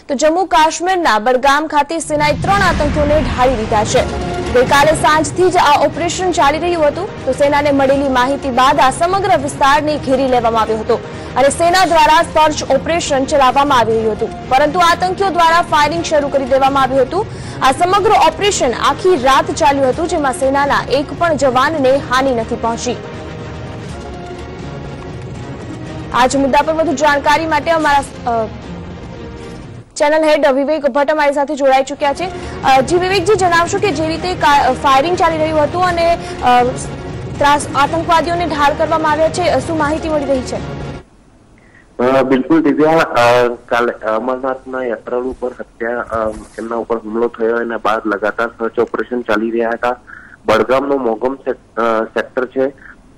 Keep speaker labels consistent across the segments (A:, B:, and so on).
A: તો જમ્મુ કાશ્મીરના બડગામ ખાતે સેનાએ 3 આતંકીઓને ઢાળી દીધા છે। ગઈકાલે સાંજથી જ આ ઓપરેશન ચાલી રહ્યું હતું તો સેનાને મળેલી માહિતી બાદ આ સમગ્ર વિસ્તારને ઘેરી લેવામાં આવ્યો હતો અને સેના દ્વારા સર્ચ ઓપરેશન ચલાવવામાં આવી રહ્યું હતું, પરંતુ આતંકીઓ દ્વારા ફાયરિંગ શરૂ કરી દેવામાં આવ્યું હતું। આ સમગ્ર ઓપરેશન આખી રાત ચાલ્યું હતું, જેમાં સેનાના એક પણ જવાનને હાનિ નથી પહોંચી। આ જ મુદ્દા પર વધુ જાણકારી માટે અમારા ચેનલ હેડ વિવેક ભટ્ટ અમારી સાથે જોડાઈ ચૂક્યા છે। જી વિવેકજી, જણાવશો કે જે રીતે ફાયરિંગ ચાલી રહ્યું હતું અને આતંકવાદીઓને ઢાળ કરવામાં આવ્યા છે, શું માહિતી મળી રહી છે?
B: બિલકુલ દિવ્યા, કાલે અમરનાથના યાત્રાળુ પર એમના ઉપર હુમલો થયો એના બાદ લગાતાર સર્ચ ઓપરેશન ચાલી રહ્યા હતા। બડગામનો મોગમ સેક્ટર છે,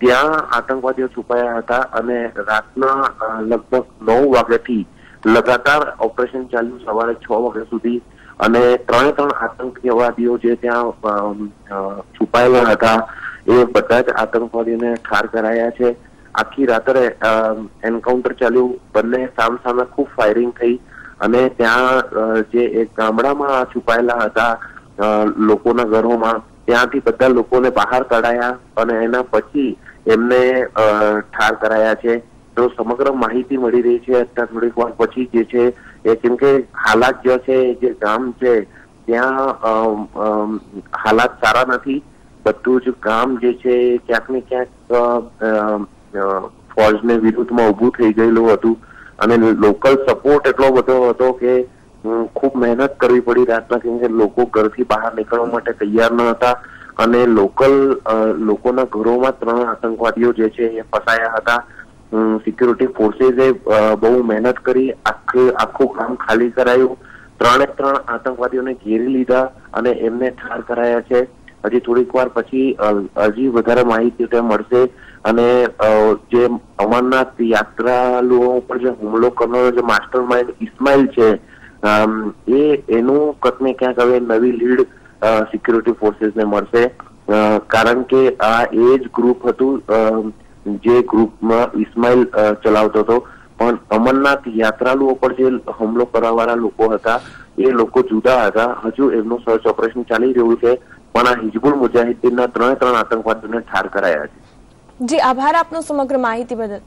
B: ત્યાં આતંકવાદીઓ છુપાયા હતા અને રાતના લગભગ 9 વાગ્યાથી લગાતાર ઓપરેશન ચાલ્યું સવારે 6 વાગ્યા સુધી અને 3 આતંકવાદીઓ જે ત્યાં છુપાયેલા હતા એ બધા જ આતંકવાદીઓને ઠાર કરાયા છે। આખી રાત્રે એન્કાઉન્ટર ચાલ્યું, બંને સામસામે ખૂબ ફાયરિંગ થઈ અને ત્યાં જે એક ગામડામાં છુપાયેલા હતા લોકોના ઘરોમાં, ત્યાંથી બધા લોકોને બહાર કાઢાયા અને એના પછી એમને ઠાર કરાયા છે। તો સમગ્ર માહિતી મળી રહી છે અત્યારે થોડીક વાર પછી જે છે એ, કેમ કે હાલાત જે છે જે ગામ છે ત્યાં હાલાત સારા નથી। બધું જ ગામ જે છે ક્યાંક ને ક્યાંક ફોજને વિરુદ્ધમાં ઉભું થઈ ગયેલું હતું અને લોકલ સપોર્ટ એટલો બધો હતો કે ખૂબ મહેનત કરવી પડી રાતના, કેમ કે લોકો ઘરથી બહાર નીકળવા માટે તૈયાર ન હતા અને લોકોના ઘરોમાં 3 આતંકવાદીઓ જે છે એ ફસાયા હતા। સિક્યુરિટી ફોર્सेसे બહુ મહેનત કરી આખું ગામ ખાલી કરાયું, 3 આતંકવાદીઓને ઘેરી લીધા અને એમને ઠાર કરાયા છે। હજી થોડીક વાર પછી હજી વધારે માહિતી ત્યાં મળશે અને જે અમરનાથ યાત્રાળુઓ પર જે હુમલો કરનારો જે માસ્ટર માઇન્ડ ઇસ્માઇલ છે એનું ક્યાંક ને ક્યાંક હવે નવી લીડ સિક્યુરિટી ફોર્सेसને મળશે, કારણ કે આ એ જ ગ્રુપ હતું જે ગ્રુપમાં ઇસ્માઇલ ચલાવતો હતો, પણ અમરનાથ યાત્રાળુઓ પર જે હુમલો કરવાવાળા લોકો હતા એ લોકો જુદા હતા। હજુ એમનું સર્ચ ઓપરેશન ચાલી રહ્યું છે, પણ આ હિઝબુલ મુજાહિદ્દીનના 3 આતંકવાદીઓને ઠાર કરાયા છે।
A: જી, આભાર આપનો સમગ્ર માહિતી બદલ।